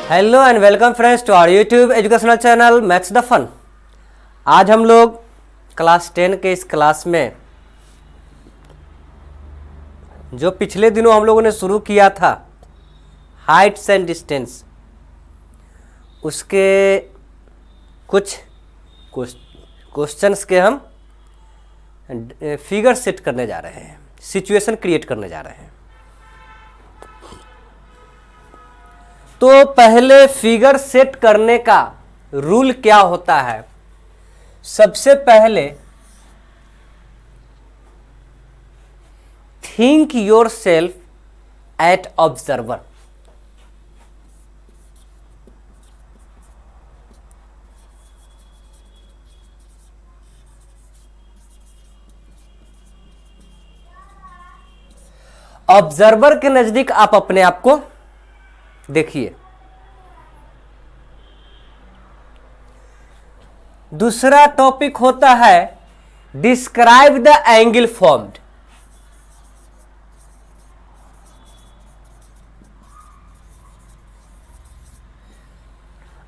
Hello and welcome friends to our YouTube educational channel maths the fun. आज हम लोग class 10 के इस क्लास में जो पिछले दिनों हम लोगों ने शुरू किया था हाइट्स एंड डिस्टेंस, उसके कुछ क्वेश्चंस के हम फिगर सेट करने जा रहे हैं, सिचुएशन क्रिएट करने जा रहे हैं। तो पहले फिगर सेट करने का रूल क्या होता है? सबसे पहले think your self eight observer. Observer के नजदीक आप अपने आप को देखिए। दूसरा टॉपिक होता है डिस्क्राइब द एंगल फॉर्म्ड।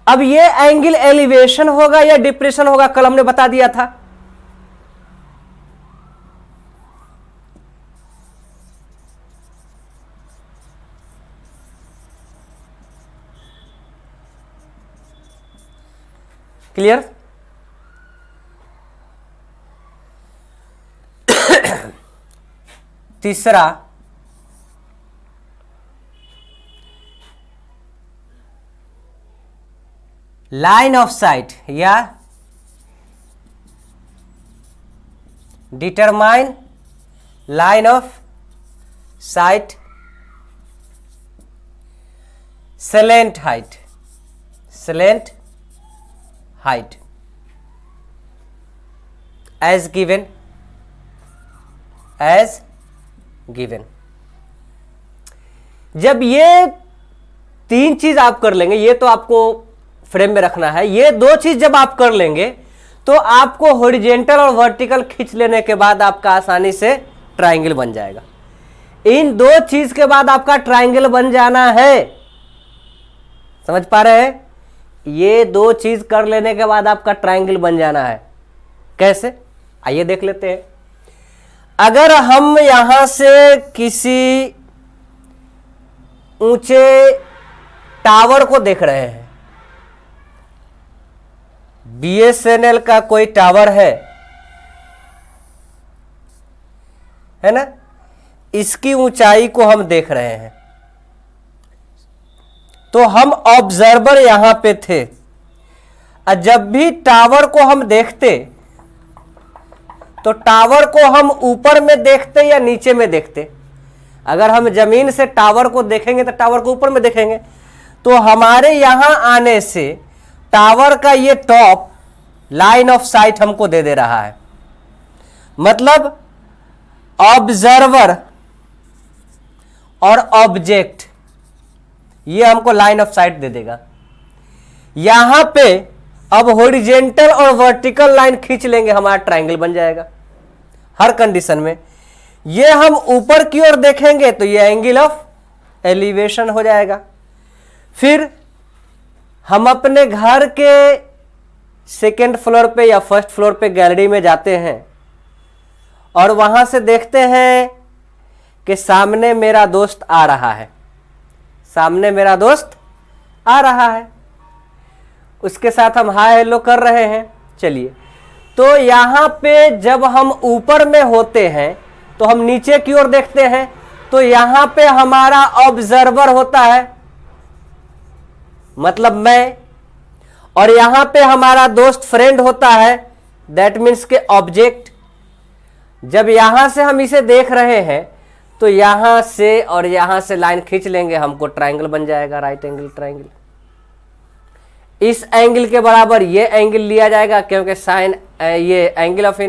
अब ये एंगल एलिवेशन होगा या डिप्रेशन होगा, कल हमने बता दिया था। क्लियर? तीसरा लाइन ऑफ साइट या determine line of sight slant height. Slant height as given जब ये तीन चीज आप कर लेंगे, ये तो आपको फ्रेम में रखना है, ये दो चीज जब आप कर लेंगे तो आपको हॉरिजॉन्टल और वर्टिकल खींच लेने के बाद आपका आसानी से ट्रायंगल बन जाएगा। इन दो चीज के बाद आपका ट्रायंगल बन जाना है। समझ पा रहे हैं? ये दो चीज कर लेने के बाद आपका ट्रायंगल बन जाना है। कैसे? आइए देख लेते हैं। अगर हम यहां से किसी ऊंचे टावर को देख रहे हैं, बीएसएनएल का कोई टावर है ना, इसकी ऊंचाई को हम देख रहे हैं, तो हम ऑब्जर्वर यहां पे थे। और जब भी टावर को हम देखते तो टावर को हम ऊपर में देखते या नीचे में देखते? अगर हम जमीन से टावर को देखेंगे तो टावर को ऊपर में देखेंगे। तो हमारे यहां आने से टावर का ये टॉप लाइन ऑफ साइट हमको दे रहा है। मतलब ऑब्जर्वर और ऑब्जेक्ट ये हमको लाइन ऑफ साइट दे देगा। यहां पे अब हॉरिजॉन्टल और वर्टिकल लाइन खींच लेंगे, हमारा ट्रायंगल बन जाएगा हर कंडीशन में। ये हम ऊपर की ओर देखेंगे तो ये एंगल ऑफ एलिवेशन हो जाएगा। फिर हम अपने घर के सेकेंड फ्लोर पे या फर्स्ट फ्लोर पे गैलरी में जाते हैं और वहां से देखते हैं कि सामने मेरा दोस्त आ रहा है। सामने मेरा दोस्त आ रहा है, उसके साथ हम हाय हेलो कर रहे हैं। चलिए, तो यहां पे जब हम ऊपर में होते हैं तो हम नीचे की ओर देखते हैं, तो यहां पे हमारा ऑब्जर्वर होता है, मतलब मैं, और यहां पे हमारा दोस्त फ्रेंड होता है, दैट मीन्स के ऑब्जेक्ट। जब यहां से हम इसे देख रहे हैं तो यहां से और यहां से लाइन खींच लेंगे, हमको ट्रायंगल बन जाएगा, राइट एंगल ट्रायंगल। इस एंगल के बराबर ये एंगल लिया जाएगा, क्योंकि साइन ये एंगल ऑफ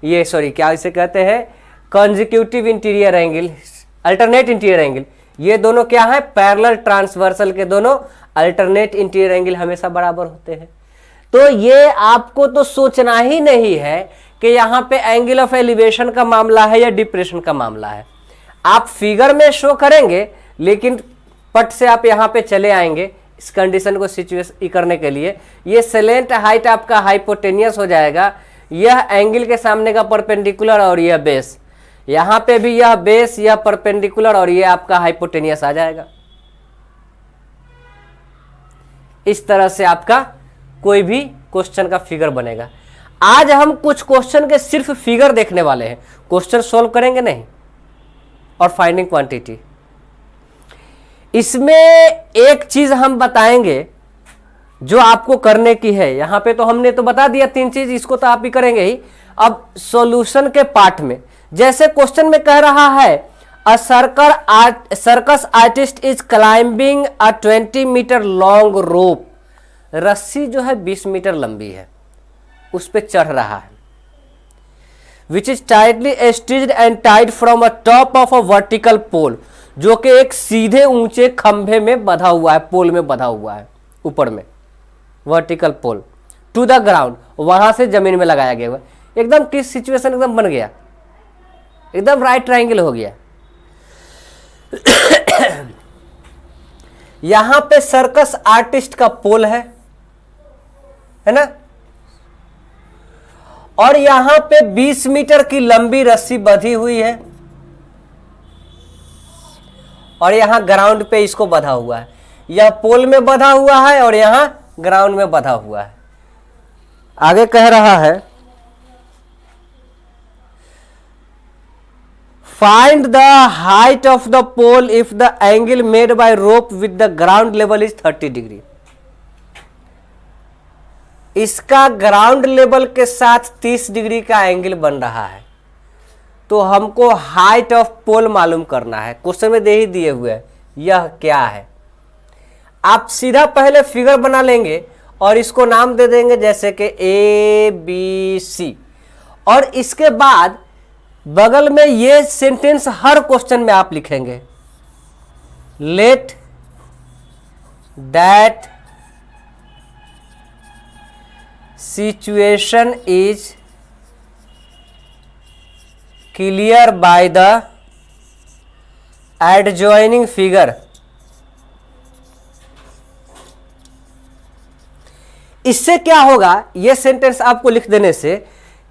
ये सॉरी क्या इसे कहते हैं, consecutive interior angle, alternate interior angle. ये दोनों क्या है? पैरेलल ट्रांसवर्सल के दोनों अल्टरनेट इंटीरियर एंगल हमेशा बराबर होते हैं। तो ये आपको तो सोचना ही नहीं है कि यहां पे एंगल ऑफ एलिवेशन का मामला है या डिप्रेशन का मामला है। आप फिगर में शो करेंगे, लेकिन पट से आप यहां पे चले आएंगे, इस कंडीशन को सिचुएशन करने के लिए ये सेलेंट हाइट आपका हाइपोटेनियस हो जाएगा, यह एंगल के सामने का परपेंडिकुलर और यह बेस, यहां पे भी यह बेस, यह परपेंडिकुलर और यह आपका हाइपोटेनियस आ जाएगा। इस तरह से आपका कोई भी क्वेश्चन का फिगर बनेगा। आज हम कुछ क्वेश्चन के सिर्फ फिगर देखने वाले हैं, क्वेश्चन सॉल्व करेंगे नहीं, और फाइंडिंग क्वांटिटी। इसमें एक चीज हम बताएंगे जो आपको करने की है। यहां पे तो हमने तो बता दिया 3 चीज, इसको तो आप ही करेंगे ही। अब सॉल्यूशन के पार्ट में जैसे क्वेश्चन में कह रहा है a circus artist is climbing a 20 metre long rope, रस्सी जो है 20 मीटर लंबी है, उस पे चढ़ रहा है, which is tightly stitched and tied from a top of a vertical pole, जो कि एक सीधे ऊंचे खंभे में बंधा हुआ है, पोल में बंधा हुआ है ऊपर में, vertical pole, to the ground, वहां से जमीन में लगाया गया हुआ। एकदम किस सिचुएशन एकदम बन गया, एकदम राइट ट्रायंगल हो गया। यहां पे सर्कस आर्टिस्ट का पोल है ना, और यहां पे 20 मीटर की लंबी रस्सी बंधी हुई है, और यहां ग्राउंड पे इसको बंधा हुआ है। यह पोल में बंधा हुआ है और यहां ग्राउंड में बंधा हुआ है। आगे कह रहा है find the height of the pole if the angle made by rope with the ground level is 30 degree. इसका ग्राउंड लेवल के साथ 30 डिग्री का एंगल बन रहा है, तो हमको हाइट ऑफ पोल मालूम करना है। क्वेश्चन में दे ही दिए हुए है, यह क्या है। आप सीधा पहले फिगर बना लेंगे और इसको नाम दे देंगे जैसे कि ABC, और इसके बाद बगल में ये सेंटेंस हर क्वेश्चन में आप लिखेंगे, let that situation is clear by the adjoining figure. इससे क्या होगा, यह सेंटेंस आपको लिख देने से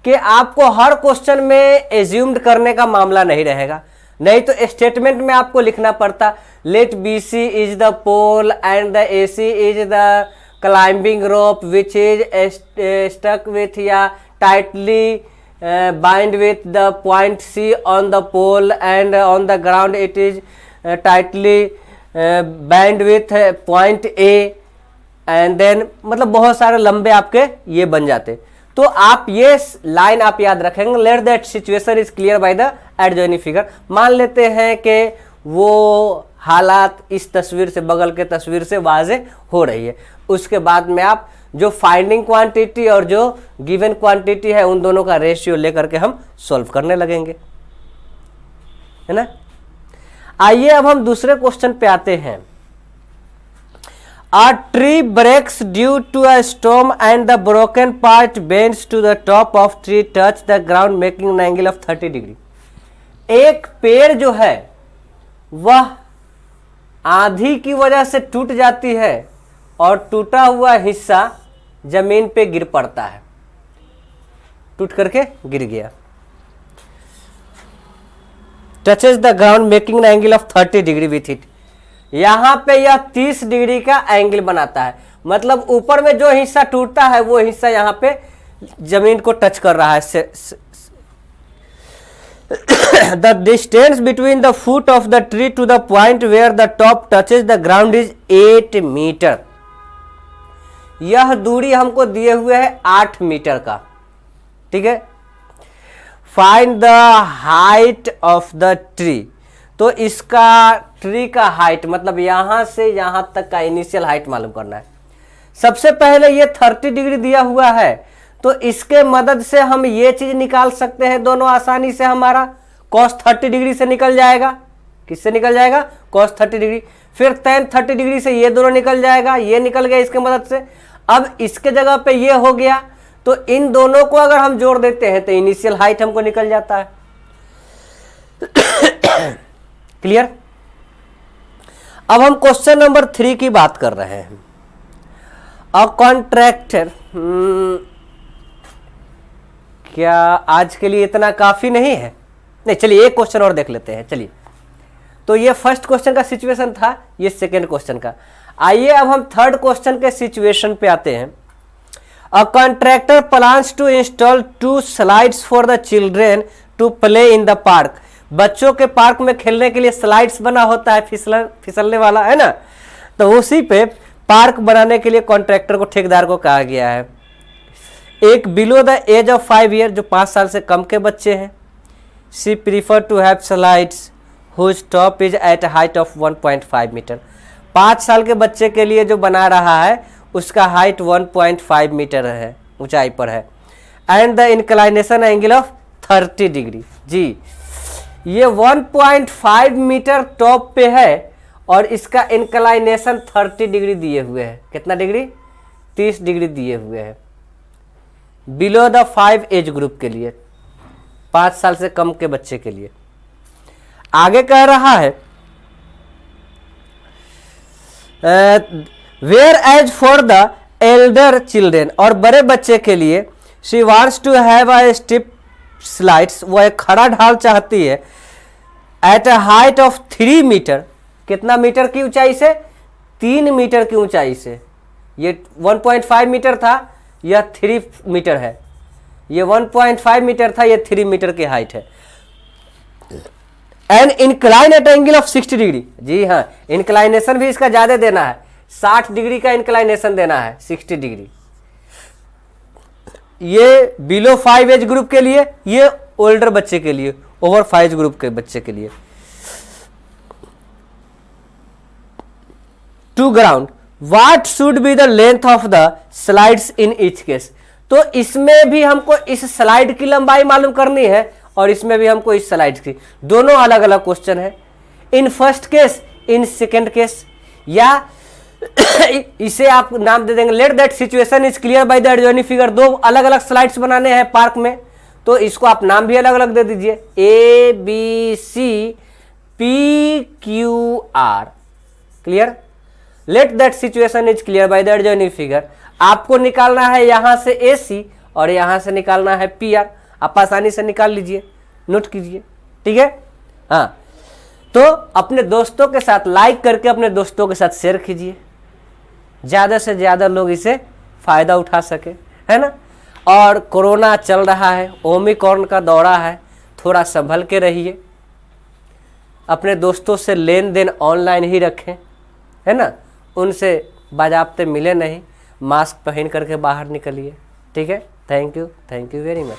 कि आपको हर क्वेश्चन में एज्यूम्ड करने का मामला नहीं रहेगा। नहीं तो स्टेटमेंट में आपको लिखना पड़ता let BC is the pole and the AC is the climbing rope which is stuck with या tightly bind with the point C on the pole and on the ground it is tightly bind with point A and then, मतलब बहुत सारे लंबे आपके ये बन जाते। तो आप ये लाइन आप याद रखेंगे, let that situation is clear by the adjoining figure. मान लेते हैं कि वो हालात इस तस्वीर से, बगल के तस्वीर से वाज़ेह हो रही है, उसके बाद में आप जो फाइंडिंग क्वांटिटी और जो गिवन क्वांटिटी है उन दोनों का रेशियो लेकर के हम सॉल्व करने लगेंगे, है ना। आइए अब हम दूसरे क्वेश्चन पे आते हैं। A tree breaks due to a storm and the broken part bends to the top of tree touch the ground making an angle of 30 degree। एक पेड़ जो है वह आंधी की वजह से टूट जाती है और टूटा हुआ हिस्सा जमीन पे गिर पड़ता है, टूट करके गिर गया। Touches the ground making an angle of 30 degree with it. यहां पे यह 30 डिग्री का एंगल बनाता है, मतलब ऊपर में जो हिस्सा टूटता है वो हिस्सा यहां पे जमीन को टच कर रहा है। The distance between the foot of the tree to the point where the top touches the ground is 8 metre. यह दूरी हमको दिए हुए है 8 मीटर का, ठीक है। Find the height of the tree, तो इसका ट्री का हाइट मतलब यहां से यहां तक का इनिशियल हाइट मालूम करना है। सबसे पहले ये 30 डिग्री दिया हुआ है, तो इसके मदद से हम ये चीज निकाल सकते हैं दोनों आसानी से। हमारा cos 30 डिग्री से निकल जाएगा, किससे निकल जाएगा, cos 30 डिग्री। फिर tan 30 डिग्री से ये दोनों निकल जाएगा, ये निकल गया इसके मदद से। अब इसके जगह पे ये हो गया, तो इन दोनों को अगर हम जोड़ देते हैं तो इनिशियल हाइट हमको निकल जाता है। क्लियर। अब हम क्वेश्चन नंबर 3 की बात कर रहे हैं। अ कॉन्ट्रैक्टर, क्या आज के लिए इतना काफी नहीं है? नहीं, चलिए एक क्वेश्चन और देख लेते हैं। चलिए, तो ये फर्स्ट क्वेश्चन का सिचुएशन था, ये सेकेंड क्वेश्चन का। आइए अब हम थर्ड क्वेश्चन के सिचुएशन पे आते हैं। A contractor plans to install 2 slides for the children to play in the park. बच्चों के पार्क में खेलने के लिए स्लाइड्स बना होता है, फिसलने वाला, है ना। तो उसी पे पार्क बनाने के लिए कॉन्ट्रैक्टर को, ठेकेदार को कहा गया है। एक below the age of 5 year, जो 5 साल से कम के बच्चे हैं। She prefer to have slides whose top is at height of 1.5 metre. 5 साल के बच्चे के लिए जो बना रहा है उसका हाइट 1.5 मीटर है, ऊंचाई पर है। And the inclination angle of 30 degree. जी, ये 1.5 मीटर टॉप पे है और इसका इंक्लाइनेशन 30 डिग्री दिए हुए है। कितना डिग्री? 30 डिग्री दिए हुए हैं। बिलो द 5 एज ग्रुप के लिए, 5 साल से कम के बच्चे के लिए। आगे कह रहा है whereas for the elder children, और बड़े बच्चे के लिए she wants to have a steep slides, वो एक खड़ा ढाल चाहती है। At a height of 3 metre, कितना मीटर की ऊंचाई से? 3 मीटर की ऊंचाई से। ये 1.5 मीटर था, यह 3 मीटर है। ये 1.5 मीटर था, ये 3 मीटर की हाइट है। And incline at angle of 60 degree. जी हाँ, इंक्लाइनेशन भी इसका ज्यादा देना है, 60 डिग्री का इंक्लाइनेशन देना है, 60 डिग्री। ये बिलो 5 एज ग्रुप के लिए, ये ओल्डर बच्चे के लिए, ओवर 5 ग्रुप के बच्चे के लिए। To ground, what should be the length of the slides in each case. तो इसमें भी हमको इस स्लाइड की लंबाई मालूम करनी है और इसमें भी हमको इस स्लाइड की, दोनों अलग अलग क्वेश्चन है। In first case, in second case, या इसे आप नाम दे देंगे let that situation is clear by the adjoining figure. 2 अलग अलग स्लाइड्स बनाने हैं पार्क में, तो इसको आप नाम भी अलग अलग दे दीजिए, ABCPQR। Clear? Let that situation is clear by the adjoining figure. आपको निकालना है यहां से AC और यहां से निकालना है PR। आप आसानी से निकाल लीजिए, नोट कीजिए, ठीक है। हाँ, तो अपने दोस्तों के साथ लाइक करके अपने दोस्तों के साथ शेयर कीजिए, ज्यादा से ज्यादा लोग इसे फायदा उठा सके, है ना। और कोरोना चल रहा है, ओमिक्रॉन का दौरा है, थोड़ा संभल के रहिए। अपने दोस्तों से लेन देन ऑनलाइन ही रखें, है ना। उनसे बाजाबते मिले नहीं, मास्क पहन करके बाहर निकलिए, ठीक है। Thank you very much.